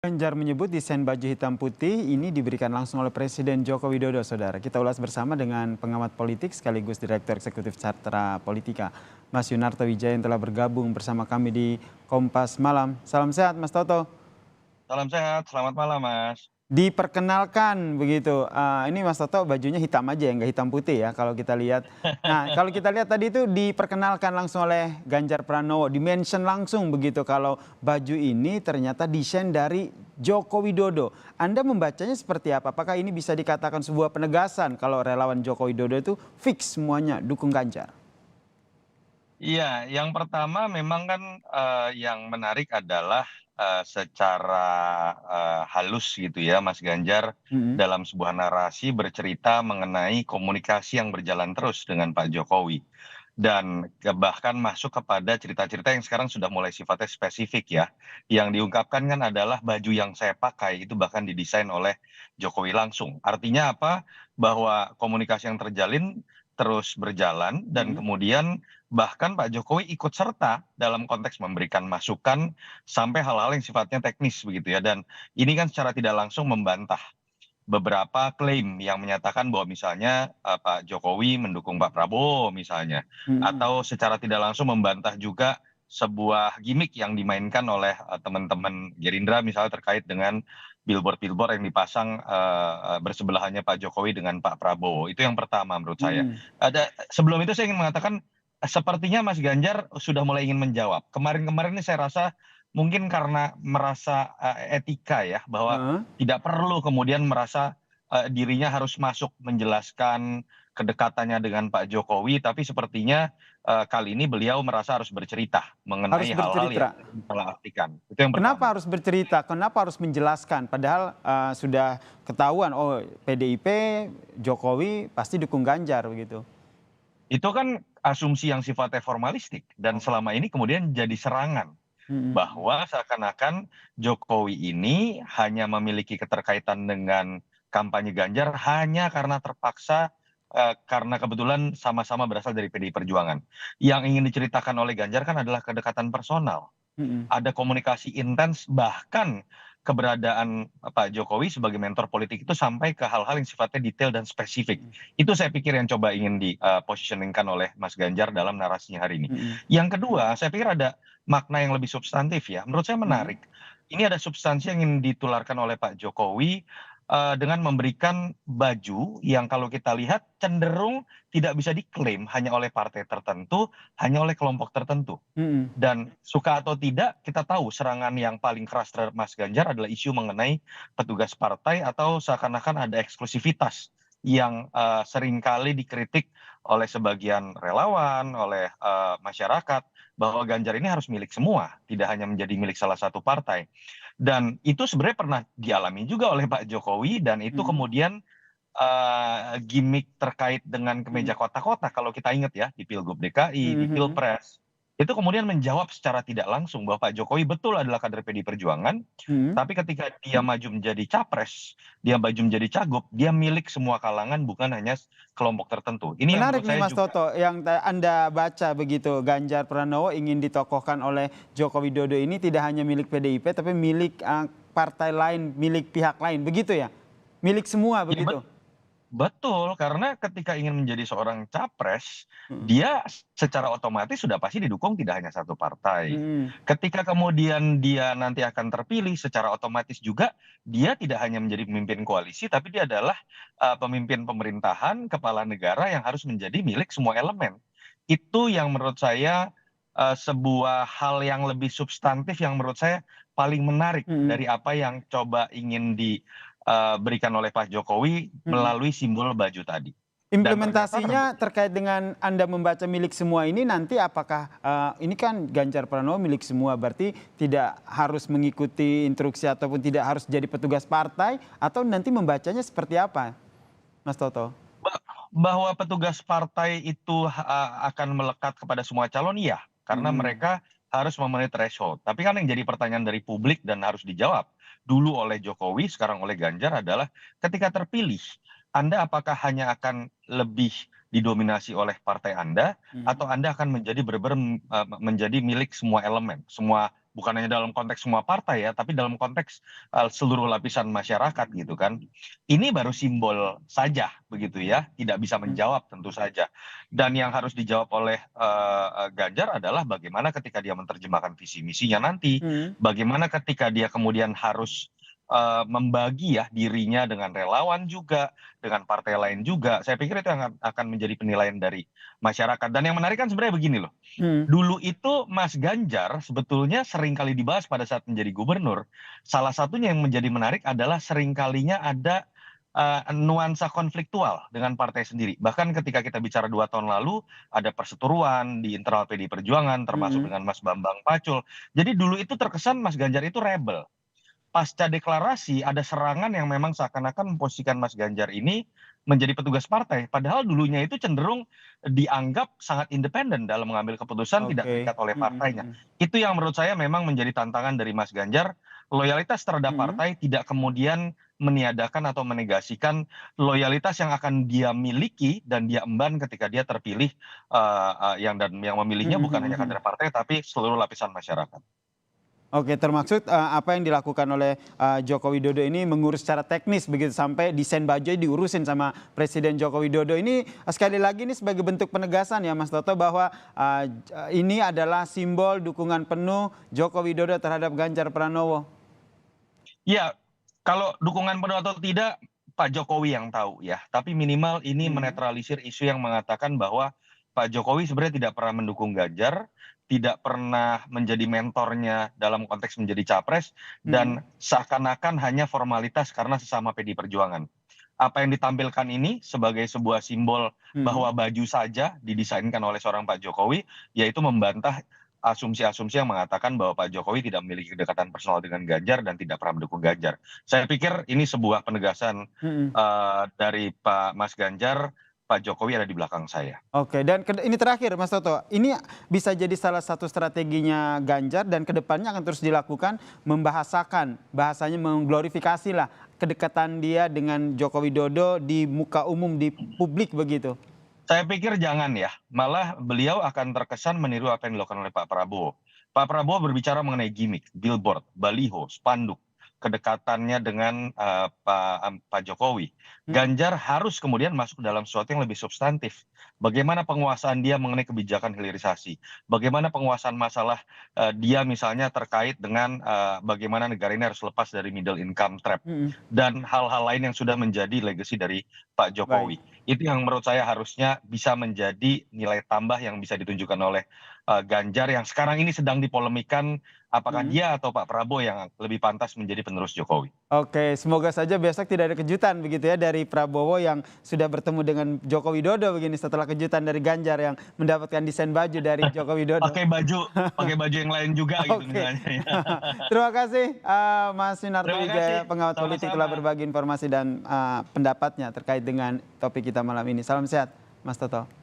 Ganjar menyebut desain baju hitam putih ini diberikan langsung oleh Presiden Joko Widodo, saudara. Kita ulas bersama dengan pengamat politik sekaligus Direktur Eksekutif Carta Politika, Mas Yunarto Wijaya yang telah bergabung bersama kami di Kompas Malam. Salam sehat, Mas Toto. Salam sehat, selamat malam Mas. Diperkenalkan begitu, ini Mas Toto bajunya hitam aja ya, nggak hitam putih ya kalau kita lihat. Nah, kalau kita lihat tadi itu diperkenalkan langsung oleh Ganjar Pranowo, di-mention langsung begitu kalau baju ini ternyata desain dari Joko Widodo. Anda membacanya seperti apa? Apakah ini bisa dikatakan sebuah penegasan kalau relawan Joko Widodo itu fix semuanya dukung Ganjar? Iya, yang pertama memang kan, yang menarik adalah, secara, halus gitu ya Mas Ganjar Mhm. dalam sebuah narasi bercerita mengenai komunikasi yang berjalan terus dengan Pak Jokowi. Dan bahkan masuk kepada cerita-cerita yang sekarang sudah mulai sifatnya spesifik ya. Yang diungkapkan kan adalah baju yang saya pakai itu bahkan didesain oleh Jokowi langsung. Artinya apa? Bahwa komunikasi yang terjalin terus berjalan dan Mhm. kemudian bahkan Pak Jokowi ikut serta dalam konteks memberikan masukan sampai hal-hal yang sifatnya teknis begitu ya, dan ini kan secara tidak langsung membantah beberapa klaim yang menyatakan bahwa misalnya, Pak Jokowi mendukung Pak Prabowo misalnya, Mhm. atau secara tidak langsung membantah juga sebuah gimik yang dimainkan oleh, teman-teman Gerindra misalnya terkait dengan billboard-billboard yang dipasang, bersebelahannya Pak Jokowi dengan Pak Prabowo. Itu yang pertama menurut saya. Mhm. Sebelum itu saya ingin mengatakan, sepertinya Mas Ganjar sudah mulai ingin menjawab. Kemarin-kemarin ini saya rasa mungkin karena merasa, etika ya, bahwa Heeh. tidak perlu kemudian merasa, dirinya harus masuk menjelaskan kedekatannya dengan Pak Jokowi, tapi sepertinya, kali ini beliau merasa harus bercerita mengenai Harus hal-hal yang bercerita. disalah artikan. Itu yang Kenapa pertama. harus bercerita? Kenapa harus menjelaskan? Padahal sudah ketahuan, oh PDIP, Jokowi pasti dukung Ganjar begitu. Itu kan asumsi yang sifatnya formalistik dan Oh. selama ini kemudian jadi serangan, Mhm. bahwa seakan-akan Jokowi ini hanya memiliki keterkaitan dengan kampanye Ganjar hanya karena terpaksa, karena kebetulan sama-sama berasal dari PDI Perjuangan. Yang ingin diceritakan oleh Ganjar kan adalah kedekatan personal. Mhm. Ada komunikasi intens, bahkan keberadaan Pak Jokowi sebagai mentor politik itu sampai ke hal-hal yang sifatnya detail dan spesifik. Mhm. Itu saya pikir yang coba ingin positioning-kan oleh Mas Ganjar dalam narasinya hari ini. Mhm. Yang kedua, saya pikir ada makna yang lebih substantif ya, menurut saya Mhm. menarik. Ini ada substansi yang ingin ditularkan oleh Pak Jokowi, dengan memberikan baju yang kalau kita lihat cenderung tidak bisa diklaim hanya oleh partai tertentu, hanya oleh kelompok tertentu. Mhm. Dan suka atau tidak, kita tahu serangan yang paling keras terhadap Mas Ganjar adalah isu mengenai petugas partai atau seakan-akan ada eksklusivitas yang, seringkali dikritik oleh sebagian relawan, oleh, masyarakat, bahwa Ganjar ini harus milik semua, tidak hanya menjadi milik salah satu partai. Dan itu sebenarnya pernah dialami juga oleh Pak Jokowi dan itu Mhm. kemudian, gimik terkait dengan kemeja Mhm. kotak-kotak kalau kita ingat ya, di Pilgub DKI, Mhm. di Mhm. Pilpres. Itu kemudian menjawab secara tidak langsung bahwa Pak Jokowi betul adalah kader PDI Perjuangan, Mhm. tapi ketika dia maju menjadi capres, dia maju menjadi cagup, dia milik semua kalangan bukan hanya kelompok tertentu. Ini yang Menarik menurut nih saya Mas juga Toto yang Anda baca begitu, Ganjar Pranowo ingin ditokohkan oleh Joko Widodo ini tidak hanya milik PDIP tapi milik partai lain, milik pihak lain, begitu ya? Milik semua ya begitu? betul, karena ketika ingin menjadi seorang capres, Mhm. dia secara otomatis sudah pasti didukung tidak hanya satu partai. Mhm. Ketika kemudian dia nanti akan terpilih, secara otomatis juga dia tidak hanya menjadi pemimpin koalisi, tapi dia adalah pemimpin pemerintahan, kepala negara yang harus menjadi milik semua elemen. Itu yang menurut saya sebuah hal yang lebih substantif yang menurut saya paling menarik Mhm. dari apa yang coba ingin berikan oleh Pak Jokowi Mhm. melalui simbol baju tadi. Dan ternyata Implementasinya terbukti. terkait dengan Anda membaca milik semua ini nanti apakah, ini kan Ganjar Pranowo milik semua berarti tidak harus mengikuti instruksi ataupun tidak harus jadi petugas partai atau nanti membacanya seperti apa, Mas Toto? Ba bahwa petugas partai itu, akan melekat kepada semua calon, iya, karena Mhm. mereka harus memenuhi threshold. Tapi kan yang jadi pertanyaan dari publik dan harus dijawab, dulu oleh Jokowi, sekarang oleh Ganjar adalah ketika terpilih, Anda apakah hanya akan lebih didominasi oleh partai Anda, Mhm. atau Anda akan menjadi benar-benar, menjadi milik semua elemen, semua bukan hanya dalam konteks semua partai ya, tapi dalam konteks seluruh lapisan masyarakat gitu kan. Ini baru simbol saja begitu ya, tidak bisa menjawab tentu saja. Dan yang harus dijawab oleh Ganjar adalah bagaimana ketika dia menerjemahkan visi misinya nanti, Hmm. bagaimana ketika dia kemudian harus membagi ya dirinya dengan relawan juga, dengan partai lain juga. Saya pikir itu yang akan menjadi penilaian dari masyarakat. Dan yang menarik kan sebenarnya begini loh. Hmm. Dulu itu Mas Ganjar sebetulnya sering kali dibahas pada saat menjadi gubernur. Salah satunya yang menjadi menarik adalah seringkalinya ada nuansa konfliktual dengan partai sendiri. Bahkan ketika kita bicara 2 tahun lalu, ada perseteruan di internal PDI Perjuangan, termasuk Hmm. dengan Mas Bambang Pacul. Jadi dulu itu terkesan Mas Ganjar itu rebel. Pasca deklarasi ada serangan yang memang seakan-akan memposisikan Mas Ganjar ini menjadi petugas partai. Padahal dulunya itu cenderung dianggap sangat independen dalam mengambil keputusan, tidak Oke. terikat oleh Hmm. partainya. Hmm. Itu yang menurut saya memang menjadi tantangan dari Mas Ganjar. Loyalitas terhadap Hmm. partai tidak kemudian meniadakan atau menegasikan loyalitas yang akan dia miliki dan dia emban ketika dia terpilih, yang memilihnya Hmm. bukan Hmm. hanya Hmm. kader partai tapi seluruh lapisan masyarakat. Oke, termaksud apa yang dilakukan oleh Joko Widodo ini mengurus secara teknis begitu sampai desain baju diurusin sama Presiden Joko Widodo. Ini sekali lagi ini sebagai bentuk penegasan ya Mas Toto bahwa ini adalah simbol dukungan penuh Joko Widodo terhadap Ganjar Pranowo. Ya, kalau dukungan penuh atau tidak, Pak Jokowi yang tahu ya. Tapi minimal ini Hmm. menetralisir isu yang mengatakan bahwa Pak Jokowi sebenarnya tidak pernah mendukung Ganjar, tidak pernah menjadi mentornya dalam konteks menjadi capres, Hmm. dan seakan-akan hanya formalitas karena sesama PD Perjuangan. Apa yang ditampilkan ini sebagai sebuah simbol Hmm. bahwa baju saja didesainkan oleh seorang Pak Jokowi, yaitu membantah asumsi-asumsi yang mengatakan bahwa Pak Jokowi tidak memiliki kedekatan personal dengan Ganjar dan tidak pernah mendukung Ganjar. Saya pikir ini sebuah penegasan Hmm. dari Pak Mas Ganjar, Pak Jokowi ada di belakang saya. Oke, dan ini terakhir Mas Toto, ini bisa jadi salah satu strateginya Ganjar dan kedepannya akan terus dilakukan membahasakan, bahasanya mengglorifikasi lah kedekatan dia dengan Joko Widodo di muka umum, di publik begitu. Saya pikir jangan ya, malah beliau akan terkesan meniru apa yang dilakukan oleh Pak Prabowo. Pak Prabowo berbicara mengenai gimmick, billboard, baliho, spanduk, kedekatannya dengan Pak Jokowi. Hmm. Ganjar harus kemudian masuk dalam sesuatu yang lebih substantif. Bagaimana penguasaan dia mengenai kebijakan hilirisasi, bagaimana penguasaan masalah dia misalnya terkait dengan bagaimana negara ini harus lepas dari middle income trap, Hmm. dan hal-hal lain yang sudah menjadi legacy dari Pak Baik. Jokowi. Itu yang menurut saya harusnya bisa menjadi nilai tambah yang bisa ditunjukkan oleh Ganjar yang sekarang ini sedang dipolemikan apakah Hmm. dia atau Pak Prabowo yang lebih pantas menjadi penerus Jokowi. Oke, semoga saja besok tidak ada kejutan begitu ya dari Prabowo yang sudah bertemu dengan Joko Widodo begini setelah kejutan dari Ganjar yang mendapatkan desain baju dari Joko Widodo. Pakai baju yang lain juga gitu Oke. misalnya ya. Terima kasih Mas Yunarto Terima kasih, Wijaya, pengamat politik telah sama-sama. berbagi informasi dan pendapatnya terkait dengan topik kita malam ini. Salam sehat, Mas Toto.